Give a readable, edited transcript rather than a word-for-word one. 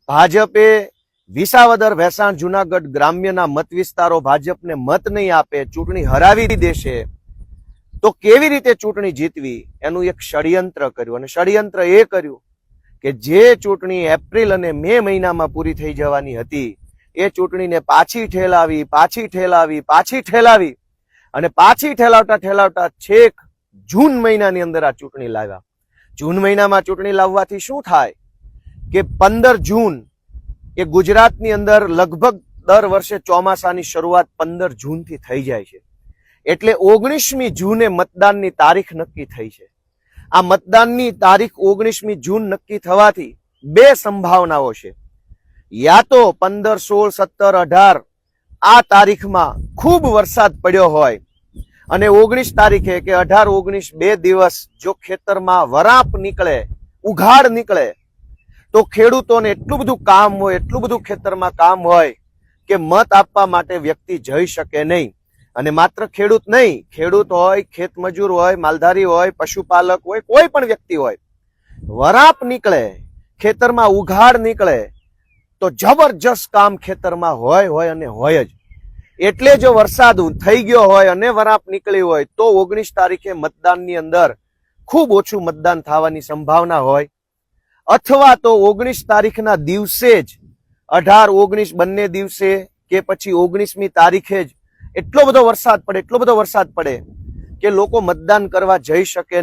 ભાજપે વિસાવદર, ભેસાણ, જુનાગઢ ગ્રામ્યના મત વિસ્તારો ભાજપને મત નહીં આપે, ચૂંટણી હરાવી દેશે, તો કેવી રીતે ચૂંટણી જીતવી એનું એક ષડયંત્ર કર્યું. અને ષડયંત્ર એ કર્યું કે જે ચૂંટણી એપ્રિલ અને મે મહિનામાં પૂરી થઈ જવાની હતી એ ચૂંટણીને પાછી ઠેલાવી અને પાછી ઠેલાવતા છેક જૂન મહિનાની અંદર આ ચૂંટણી લાવ્યા. જૂન મહિનામાં ચૂંટણી લાવવાથી શું થાય કે 15 જૂન એ ગુજરાતની અંદર લગભગ દર વર્ષે ચોમાસાની શરૂઆત 15 જૂનથી થઈ જાય છે. એટલે 19મી જૂને મતદાનની તારીખ નક્કી થઈ છે. આ મતદાનની તારીખ 19મી જૂન નક્કી થવાથી બે સંભાવનાઓ છે. યા તો 15, 16, 17, 18 આ તારીખમાં ખૂબ વરસાદ પડ્યો હોય અને 19 તારીખે કે 18, 19 બે દિવસ જો ખેતરમાં વરાપ નીકળે, ઉઘાડ નીકળે, તો ખેડૂતોને એટલું બધું કામ હોય, એટલું બધું ખેતરમાં કામ હોય કે મત આપવા માટે વ્યક્તિ જઈ શકે નહીં. અને માત્ર ખેડૂત નહીં, ખેડૂત હોય, ખેતમજૂર હોય, માલધારી હોય, પશુપાલક હોય, કોઈ પણ વ્યક્તિ હોય, વરાપ નીકળે, ખેતરમાં ઉઘાડ નીકળે તો જબરજસ્ત કામ ખેતરમાં હોય અને હોય જ. એટલે જો વરસાદ થઈ ગયો હોય અને વરાપ નીકળી હોય તો 19 તારીખે મતદાનની અંદર ખૂબ ઓછું મતદાન થવાની સંભાવના હોય, અથવા તો 19 તારીખના દિવસે જ 18, 19 બંને દિવસે કે પછી 19મી તારીખે જ એટલો બધો વરસાદ પડે કે લોકો મતદાન કરવા જઈ શકે